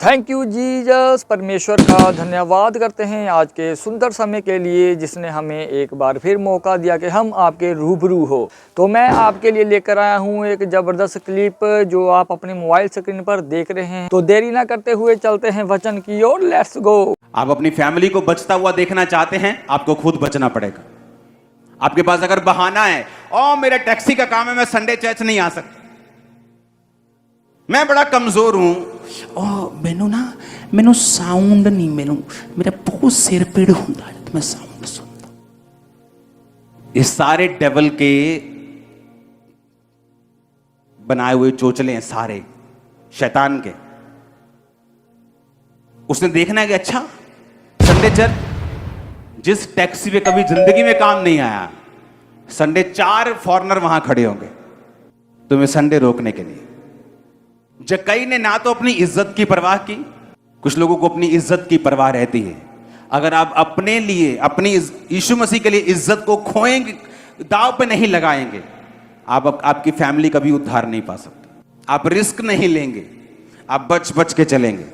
Thank you Jesus. परमेश्वर का धन्यवाद करते हैं आज के सुंदर समय के लिए जिसने हमें एक बार फिर मौका दिया कि हम आपके रूबरू हो। तो मैं आपके लिए लेकर आया हूँ एक ज़बरदस्त क्लिप जो आप अपने मोबाइल स्क्रीन पर देख रहे हैं। तो देरी ना करते हुए चलते हैं वचन की ओर। Let's go. आप अपनी फैमिली को बचता हुआ देखना चाहते हैं, आपको खुद बचना पड़ेगा। आपके पास अगर बहाना है, ओ मेरा टैक्सी का काम है, मैं संडे चर्च नहीं आ सकता, मैं बड़ा कमजोर हूं, मैनू साउंड नहीं, मेरा बहुत सिर पीड़ होता है तो मैं साउंड सुनता। ये सारे डेवल के बनाए हुए चोचले हैं, सारे शैतान के। उसने देखना है कि अच्छा संडे चर्च, जिस टैक्सी पे कभी जिंदगी में काम नहीं आया, संडे 4 फॉरेनर वहां खड़े होंगे तुम्हें संडे रोकने के लिए। जक्कई ने ना तो अपनी इज्जत की परवाह की, कुछ लोगों को अपनी इज्जत की परवाह रहती है। अगर आप अपने लिए, अपनी यीशु मसीह के लिए इज्जत को खोएंगे, दांव पे नहीं लगाएंगे, आपकी फैमिली कभी उद्धार नहीं पा सकते। आप रिस्क नहीं लेंगे, आप बच बच के चलेंगे,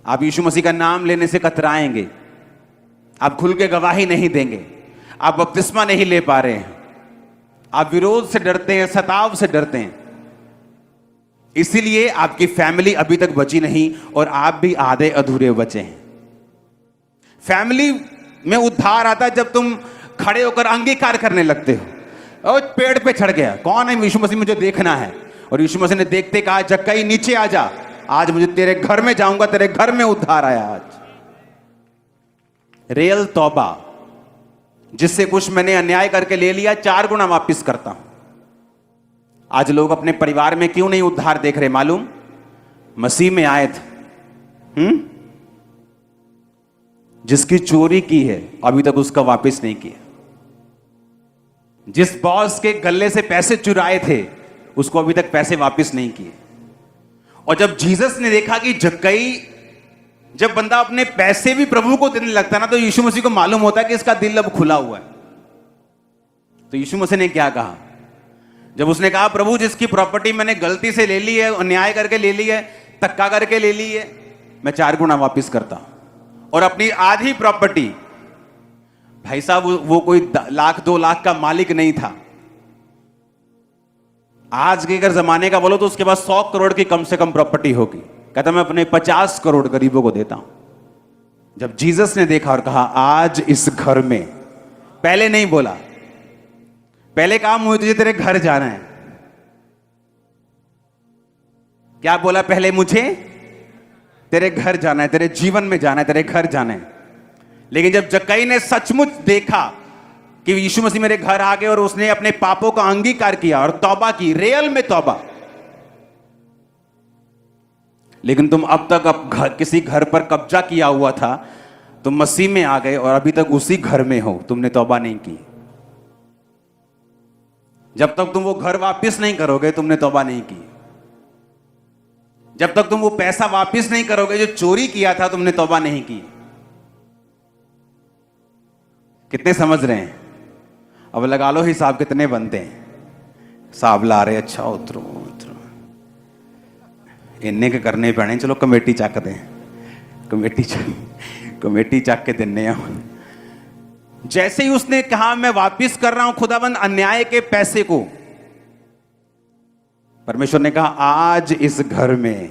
आप यीशु मसीह का नाम लेने से कतराएंगे, आप खुल के गवाही नहीं देंगे, आप बपतिस्मा नहीं ले पा रहे हैं, आप विरोध से डरते हैं, सताव से डरते हैं, इसीलिए आपकी फैमिली अभी तक बची नहीं और आप भी आधे अधूरे बचे हैं। फैमिली में उद्धार आता है जब तुम खड़े होकर अंगीकार करने लगते हो। और पेड़ पे चढ़ गया, कौन है? यीशु मसीह, मुझे देखना है। और यीशु मसीह ने देखते कहा, जक्कई नीचे आ जा, आज मुझे तेरे घर में जाऊंगा, तेरे घर में उद्धार आया। आज रियल तौबा, जिससे कुछ मैंने अन्याय करके ले लिया, 4 गुना वापिस करता हूं। आज लोग अपने परिवार में क्यों नहीं उद्धार देख रहे मालूम? मसीह में आए थे, जिसकी चोरी की है अभी तक उसका वापस नहीं किया, जिस बॉस के गले से पैसे चुराए थे उसको अभी तक पैसे वापस नहीं किए। और जब जीसस ने देखा कि जक्कई, जब बंदा अपने पैसे भी प्रभु को देने लगता ना, तो यीशु मसीह को मालूम होता है कि इसका दिल अब खुला हुआ है। तो यीशु मसीह ने क्या कहा? जब उसने कहा, प्रभु जिसकी प्रॉपर्टी मैंने गलती से ले ली है, अन्याय करके ले ली है, धक्का करके ले ली है, मैं 4 गुना वापस करता हूं। और अपनी आधी प्रॉपर्टी, भाई साहब वो कोई 1 लाख 2 लाख का मालिक नहीं था। आज के अगर जमाने का बोलो तो उसके पास 100 करोड़ की कम से कम प्रॉपर्टी होगी। कहता मैं अपने 50 करोड़ गरीबों को देता हूं। जब जीसस ने देखा और कहा, आज इस घर में, पहले नहीं बोला, पहले कहा मुझे तुझे तेरे घर जाना है। क्या बोला? पहले मुझे तेरे घर जाना है, तेरे जीवन में जाना है, तेरे घर जाना है। लेकिन जब जक्कई ने सचमुच देखा कि यीशु मसीह मेरे घर आ गए और उसने अपने पापों का अंगीकार किया और तौबा की, रियल में तौबा। लेकिन तुम अब तक किसी घर पर कब्जा किया हुआ था, तुम मसीह में आ गए और अभी तक उसी घर में हो, तुमने तौबा नहीं की। जब तक तुम वो घर वापस नहीं करोगे, तुमने तौबा नहीं की। जब तक तुम वो पैसा वापस नहीं करोगे जो चोरी किया था, तुमने तौबा नहीं की। कितने समझ रहे हैं? अब लगा लो हिसाब कितने बनते हैं। हिसाब ला रहे, अच्छा उतरो उतरो, इन्ने के करने पैने, चलो कमेटी चक दें, कमेटी चक के देने। जैसे ही उसने कहा मैं वापिस कर रहा हूं खुदाबंद अन्याय के पैसे को, परमेश्वर ने कहा, आज इस घर में,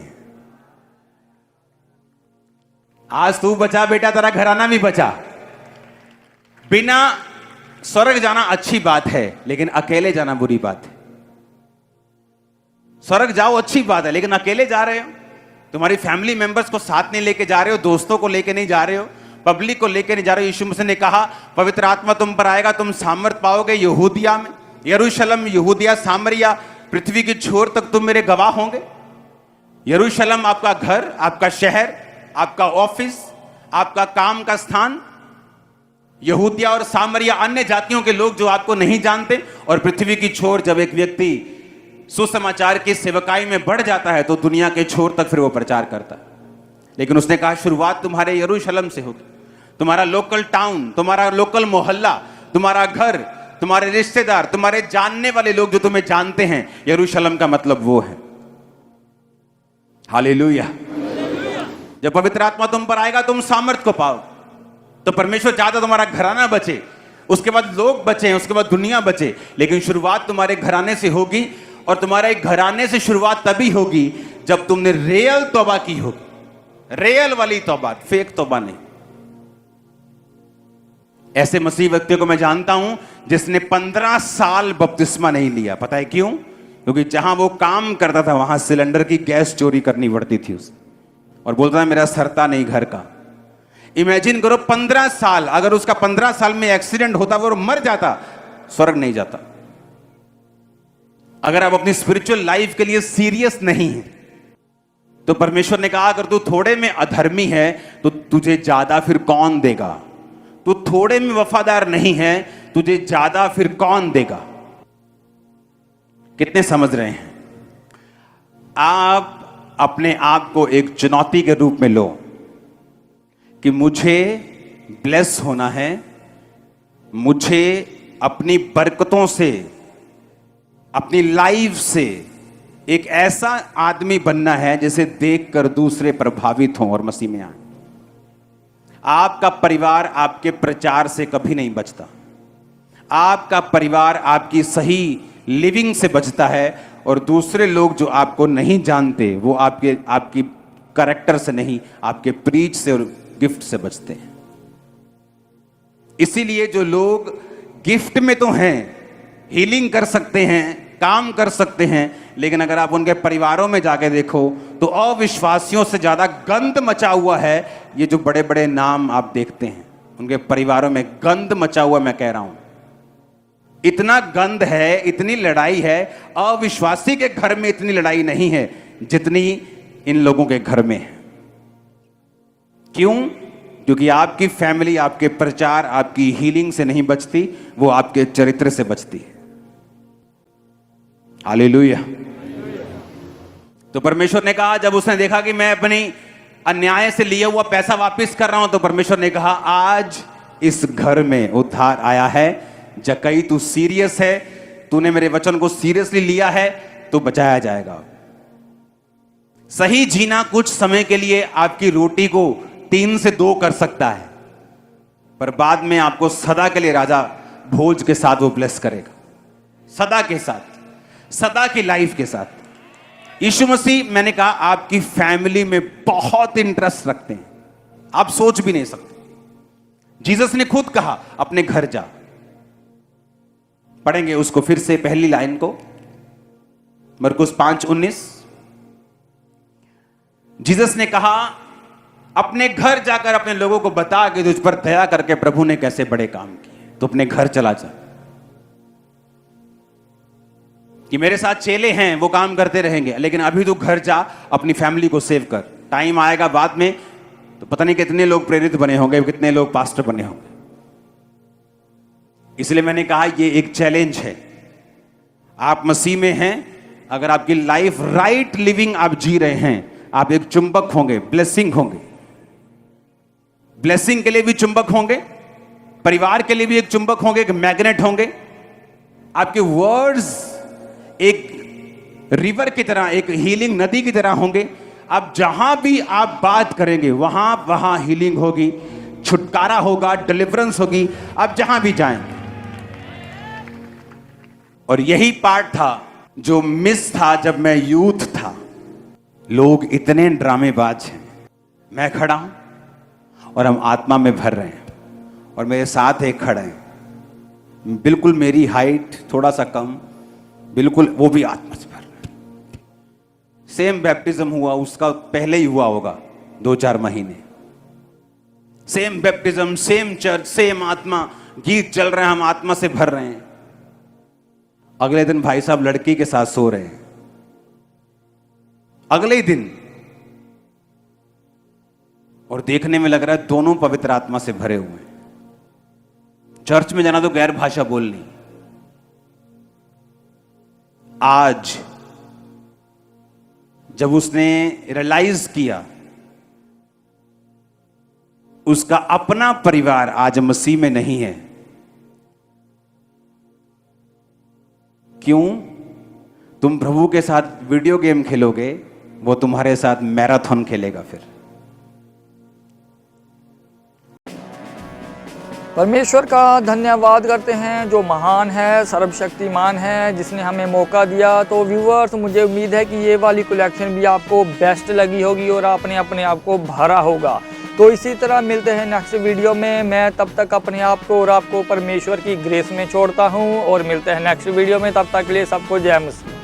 आज तू बचा बेटा, तेरा घराना भी बचा। बिना स्वर्ग जाना अच्छी बात है, लेकिन अकेले जाना बुरी बात है। स्वर्ग जाओ अच्छी बात है, लेकिन अकेले जा रहे हो, तुम्हारी फैमिली मेंबर्स को साथ नहीं लेके जा रहे हो, दोस्तों को लेके नहीं जा रहे हो, पब्लिक को लेके नहीं जा रहे हो। यीशु मसीह ने कहा, पवित्र आत्मा तुम पर आएगा, तुम सामर्थ पाओगे, यहूदिया में, यरूशलेम, यहूदिया, सामरिया, पृथ्वी की छोर तक तुम मेरे गवाह होंगे। यरूशलेम आपका घर, आपका शहर, आपका ऑफिस, आपका काम का स्थान, यहूदिया और सामरिया अन्य जातियों के लोग जो आपको नहीं जानते, और पृथ्वी की छोर। जब एक व्यक्ति सुसमाचार की सेवकाई में बढ़ जाता है तो दुनिया के छोर तक फिर वो प्रचार करता है। लेकिन उसने कहा, शुरुआत तुम्हारे यरूशलेम से होगी। तुम्हारा लोकल टाउन, तुम्हारा लोकल मोहल्ला, तुम्हारा घर, तुम्हारे रिश्तेदार, तुम्हारे जानने वाले लोग जो तुम्हें जानते हैं, यरूशलेम का मतलब वो है। हालेलुया। जब पवित्र आत्मा तुम पर आएगा तुम सामर्थ को पाओ। तो परमेश्वर चाहता तुम्हारा घराना बचे, उसके बाद लोग बचे, उसके बाद दुनिया बचे, लेकिन शुरुआत तुम्हारे घराने से होगी। और तुम्हारे घराने से शुरुआत तभी होगी जब तुमने रियल तौबा की होगी, रियल वाली तौबा, फेक तौबा नहीं। ऐसे मसीह व्यक्तियों को मैं जानता हूं जिसने 15 साल बपतिस्मा नहीं लिया। पता है क्यों? क्योंकि जहां वो काम करता था वहां सिलेंडर की गैस चोरी करनी पड़ती थी उसे, और बोलता है मेरा सरता नहीं घर का। इमेजिन करो 15 साल, अगर उसका 15 साल में एक्सीडेंट होता वो मर जाता, स्वर्ग नहीं जाता। अगर आप अपनी स्पिरिचुअल लाइफ के लिए सीरियस नहीं है तो परमेश्वर ने कहा अगर तू थोड़े में अधर्मी है तो तुझे ज्यादा फिर कौन देगा। तू थोड़े में वफादार नहीं है, तुझे ज्यादा फिर कौन देगा। कितने समझ रहे हैं? आप अपने आप को एक चुनौती के रूप में लो कि मुझे ब्लेस होना है, मुझे अपनी बरकतों से, अपनी लाइफ से एक ऐसा आदमी बनना है जिसे देखकर दूसरे प्रभावित हों और मसीह में आए। आपका परिवार आपके प्रचार से कभी नहीं बचता। आपका परिवार आपकी सही लिविंग से बचता है, और दूसरे लोग जो आपको नहीं जानते वो आपकी कैरेक्टर से नहीं, आपके प्रीच से और गिफ्ट से बचते हैं। इसीलिए जो लोग गिफ्ट में तो हैं, हीलिंग कर सकते हैं, काम कर सकते हैं, लेकिन अगर आप उनके परिवारों में जाके देखो तो अविश्वासियों से ज्यादा गंद मचा हुआ है। ये जो बड़े बड़े नाम आप देखते हैं उनके परिवारों में गंद मचा हुआ, मैं कह रहा हूं इतना गंद है, इतनी लड़ाई है। अविश्वासी के घर में इतनी लड़ाई नहीं है जितनी इन लोगों के घर में है। क्यों? क्योंकि आपकी फैमिली आपके प्रचार, आपकी हीलिंग से नहीं बचती, वो आपके चरित्र से बचती है। हालेलुया। तो परमेश्वर ने कहा, जब उसने देखा कि मैं अपनी अन्याय से लिया हुआ पैसा वापस कर रहा हूं, तो परमेश्वर ने कहा आज इस घर में उद्धार आया है। जक्कई तू सीरियस है, तूने मेरे वचन को सीरियसली लिया है तो बचाया जाएगा। सही जीना कुछ समय के लिए आपकी रोटी को 3 से 2 कर सकता है, पर बाद में आपको सदा के लिए राजा भोज के साथ वो ब्लेस करेगा, सदा के साथ, सदा की लाइफ के साथ। यीशु मसीह, मैंने कहा, आपकी फैमिली में बहुत इंटरेस्ट रखते हैं, आप सोच भी नहीं सकते। जीसस ने खुद कहा अपने घर जा। पढ़ेंगे उसको फिर से, पहली लाइन को, मरकुस 5:19। जीसस ने कहा अपने घर जाकर अपने लोगों को बता कि तुझ पर दया करके प्रभु ने कैसे बड़े काम किए। तो अपने घर चला जा, कि मेरे साथ चेले हैं वो काम करते रहेंगे, लेकिन अभी तो घर जा, अपनी फैमिली को सेव कर। टाइम आएगा बाद में तो पता नहीं कितने लोग प्रेरित बने होंगे, कितने लोग पास्टर बने होंगे। इसलिए मैंने कहा ये एक चैलेंज है। आप मसीह में हैं, अगर आपकी लाइफ राइट लिविंग आप जी रहे हैं, आप एक चुंबक होंगे, ब्लेसिंग होंगे। ब्लेसिंग के लिए भी चुंबक होंगे, परिवार के लिए भी एक चुंबक होंगे, एक मैग्नेट होंगे। आपके वर्ड्स एक रिवर की तरह, एक हीलिंग नदी की तरह होंगे। अब जहां भी आप बात करेंगे वहां हीलिंग होगी, छुटकारा होगा, डिलीवरेंस होगी, आप जहां भी जाएंगे। और यही पार्ट था जो मिस था जब मैं यूथ था। लोग इतने ड्रामेबाज हैं, मैं खड़ा हूं और हम आत्मा में भर रहे हैं, और मेरे साथ एक खड़े हैं, बिल्कुल मेरी हाइट थोड़ा सा कम, बिल्कुल वो भी आत्मा से भर रहे हैं। सेम बैप्टिज्म हुआ, उसका पहले ही हुआ होगा 2-4 महीने। Same baptism, same church, same आत्मा, गीत चल रहे हैं, हम आत्मा से भर रहे हैं। अगले दिन भाई साहब लड़की के साथ सो रहे हैं, अगले ही दिन, और देखने में लग रहा है दोनों पवित्र आत्मा से भरे हुए हैं। चर्च में जाना तो गैर भाषा बोलनी। आज जब उसने रियलाइज किया उसका अपना परिवार आज मसीह में नहीं है, क्यों? तुम प्रभु के साथ वीडियो गेम खेलोगे, वो तुम्हारे साथ मैराथन खेलेगा। फिर परमेश्वर का धन्यवाद करते हैं जो महान है, सर्वशक्तिमान है, जिसने हमें मौका दिया। तो व्यूअर्स, मुझे उम्मीद है कि ये वाली कलेक्शन भी आपको बेस्ट लगी होगी और आपने अपने आप को भरा होगा। तो इसी तरह मिलते हैं नेक्स्ट वीडियो में। मैं तब तक अपने आप को और आपको परमेश्वर की ग्रेस में छोड़ता हूँ और मिलते हैं नेक्स्ट वीडियो में। तब तक के लिए सबको जय मसीह।